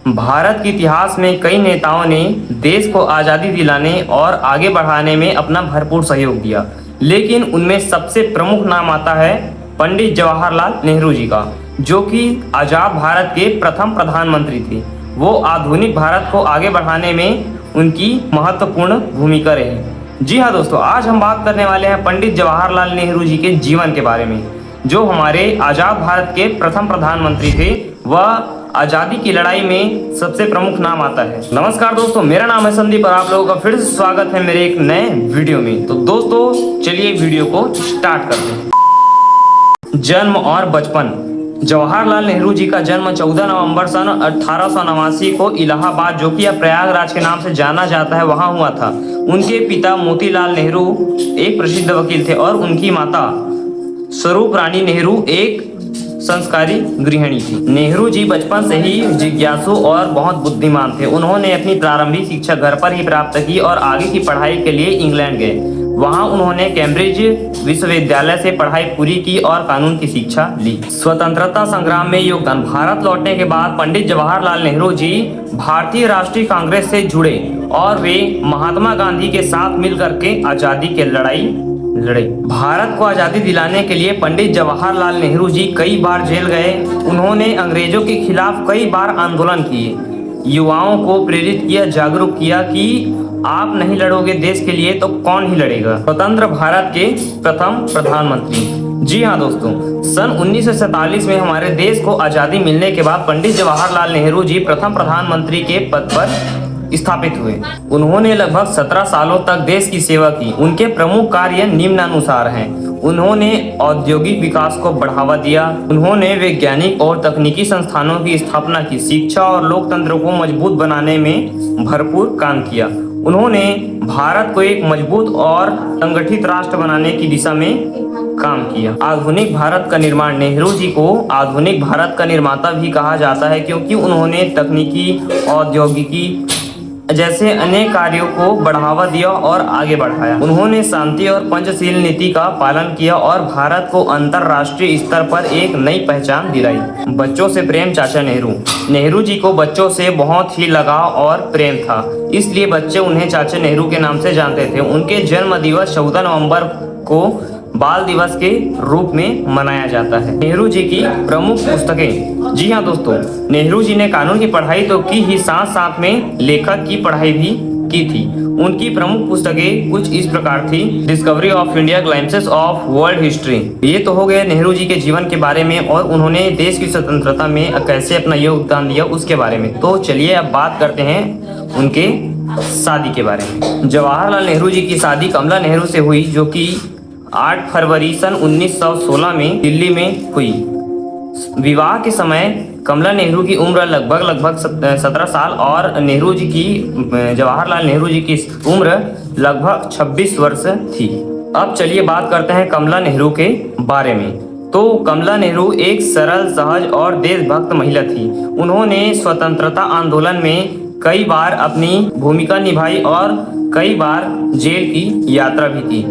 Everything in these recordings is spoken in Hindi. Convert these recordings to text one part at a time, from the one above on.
भारत के इतिहास में कई नेताओं ने देश को आज़ादी दिलाने और आगे बढ़ाने में अपना भरपूर सहयोग दिया, लेकिन उनमें सबसे प्रमुख नाम आता है पंडित जवाहरलाल नेहरू जी का, जो कि आज़ाद भारत के प्रथम प्रधानमंत्री थे। वो आधुनिक भारत को आगे बढ़ाने में उनकी महत्वपूर्ण भूमिका रही। जी हाँ दोस्तों, आज हम बात करने वाले हैं पंडित जवाहरलाल नेहरू जी के जीवन के बारे में, जो हमारे आज़ाद भारत के प्रथम प्रधानमंत्री थे। वह आज़ादी की लड़ाई में सबसे प्रमुख नाम आता है। नमस्कार दोस्तों, मेरा नाम है संदीप और आप लोगों का फिर से स्वागत है मेरे एक नए वीडियो में। तो दोस्तों चलिए वीडियो को स्टार्ट करते हैं। जन्म और बचपन। जवाहरलाल नेहरू जी का जन्म 14 नवंबर सन 1889 को इलाहाबाद, जो कि अब प्रयागराज के नाम से जाना जाता है, वहां हुआ था। उनके पिता मोतीलाल नेहरू एक प्रसिद्ध वकील थे और उनकी माता स्वरूप रानी नेहरू एक संस्कारी गृहिणी थी। नेहरू जी बचपन से ही जिज्ञासु और बहुत बुद्धिमान थे। उन्होंने अपनी प्रारंभिक शिक्षा घर पर ही प्राप्त की और आगे की पढ़ाई के लिए इंग्लैंड गए। वहां उन्होंने कैम्ब्रिज विश्वविद्यालय से पढ़ाई पूरी की और कानून की शिक्षा ली। स्वतंत्रता संग्राम में योगदान। भारत लौटने के बाद पंडित जवाहरलाल नेहरू जी भारतीय राष्ट्रीय कांग्रेस से जुड़े और वे महात्मा गांधी के साथ मिलकर के आजादी की लड़ाई लड़े। भारत को आज़ादी दिलाने के लिए पंडित जवाहरलाल नेहरू जी कई बार जेल गए। उन्होंने अंग्रेजों के खिलाफ कई बार आंदोलन किए, युवाओं को प्रेरित किया, जागरूक किया कि आप नहीं लड़ोगे देश के लिए तो कौन ही लड़ेगा। स्वतंत्र भारत के प्रथम प्रधानमंत्री। जी हाँ दोस्तों, सन 1947 में हमारे देश को आज़ादी मिलने के बाद पंडित जवाहरलाल नेहरू जी प्रथम प्रधानमंत्री के पद पर स्थापित हुए। उन्होंने लगभग 17 सालों तक देश की सेवा की। उनके प्रमुख कार्य निम्नानुसार हैं। उन्होंने औद्योगिक विकास को बढ़ावा दिया। उन्होंने वैज्ञानिक और तकनीकी संस्थानों की स्थापना की। शिक्षा और लोकतंत्र को मजबूत बनाने में भरपूर काम किया। उन्होंने भारत को एक मजबूत और संगठित राष्ट्र बनाने की दिशा में काम किया। आधुनिक भारत का निर्माण। नेहरू जी को आधुनिक भारत का निर्माता भी कहा जाता है, क्योंकि उन्होंने तकनीकी, औद्योगिकी जैसे अनेक कार्यों को बढ़ावा दिया और आगे बढ़ाया। उन्होंने शांति और पंचशील नीति का पालन किया और भारत को अंतर्राष्ट्रीय स्तर पर एक नई पहचान दिलाई। बच्चों से प्रेम। चाचा नेहरू। नेहरू जी को बच्चों से बहुत ही लगाव और प्रेम था, इसलिए बच्चे उन्हें चाचा नेहरू के नाम से जानते थे। उनके जन्म दिवस 14 नवंबर को बाल दिवस के रूप में मनाया जाता है। नेहरू जी की प्रमुख पुस्तकें। जी हाँ दोस्तों, नेहरू जी ने कानून की पढ़ाई तो की ही, साथ साथ में लेखक की पढ़ाई भी की थी। उनकी प्रमुख पुस्तकें कुछ इस प्रकार थी। Discovery of India, glimpses of world history. ये तो हो गए नेहरू जी के जीवन के बारे में और उन्होंने देश की स्वतंत्रता में कैसे अपना योगदान दिया उसके बारे में। तो चलिए अब बात करते हैं उनके शादी के बारे में। जवाहरलाल नेहरू जी की शादी कमला नेहरू से हुई, जो कि 8 फरवरी सन 1916 में दिल्ली में हुई। विवाह के समय कमला नेहरू की उम्र लगभग 17 साल और जवाहरलाल नेहरू जी की उम्र लगभग 26 वर्ष थी। अब चलिए बात करते हैं कमला नेहरू के बारे में। तो कमला नेहरू एक सरल, सहज और देशभक्त महिला थी। उन्होंने स्वतंत्रता आंदोलन में कई बार अपनी भूमिका निभाई और कई बार जेल की यात्रा भी की।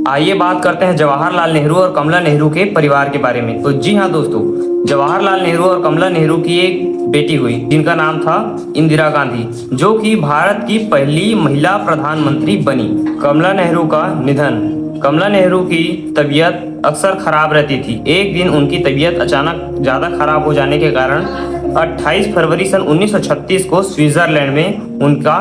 आइए बात करते हैं जवाहरलाल नेहरू और कमला नेहरू के परिवार के बारे में। तो जी हाँ दोस्तों, जवाहरलाल नेहरू और कमला नेहरू की एक बेटी हुई जिनका नाम था इंदिरा गांधी, जो कि भारत की पहली महिला प्रधानमंत्री बनी। कमला नेहरू का निधन। कमला नेहरू की तबीयत अक्सर खराब रहती थी। एक दिन उनकी तबीयत अचानक ज़्यादा खराब हो जाने के कारण 28 फरवरी सन 1936 को स्विट्जरलैंड में उनका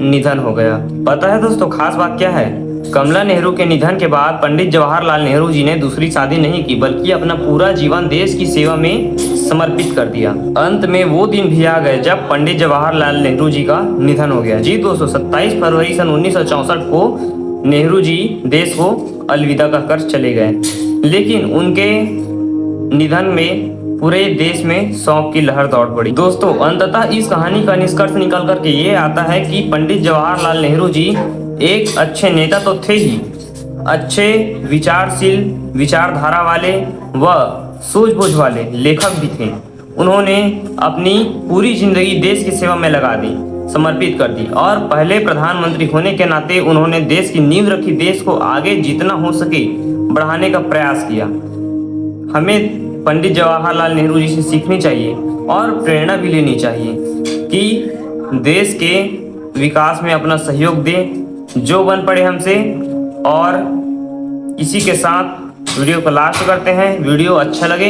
निधन हो गया। पता है दोस्तों खास बात क्या है? कमला नेहरू के निधन के बाद पंडित जवाहरलाल नेहरू जी ने दूसरी शादी नहीं की, बल्कि अपना पूरा जीवन देश की सेवा में समर्पित कर दिया। अंत में वो दिन भी आ गए जब पंडित जवाहरलाल नेहरू जी का निधन हो गया। जी दोस्तों, 27 फरवरी सन 1964 को नेहरू जी देश को अलविदा कहकर चले गए, लेकिन उनके निधन में पूरे देश में शोक की लहर दौड़ पड़ी। दोस्तों, अंततः इस कहानी का निष्कर्ष निकल करके ये आता है कि पंडित जवाहरलाल नेहरू जी एक अच्छे नेता तो थे ही, अच्छे विचारशील, विचारधारा वाले व सूझबूझ वाले लेखक भी थे। उन्होंने अपनी पूरी जिंदगी देश की सेवा में लगा दी, समर्पित कर दी और पहले प्रधानमंत्री होने के नाते उन्होंने देश की नींव रखी। देश को आगे जितना हो सके बढ़ाने का प्रयास किया। हमें पंडित जवाहरलाल नेहरू जी से सीखनी चाहिए और प्रेरणा भी लेनी चाहिए। कि देश के विकास में अपना सहयोग दें जो बन पड़े हमसे। और इसी के साथ वीडियो को लास्ट करते हैं। वीडियो अच्छा लगे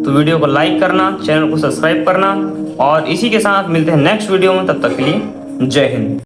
तो वीडियो को लाइक करना, चैनल को सब्सक्राइब करना, और इसी के साथ मिलते हैं नेक्स्ट वीडियो में। तब तक के लिए जय हिंद।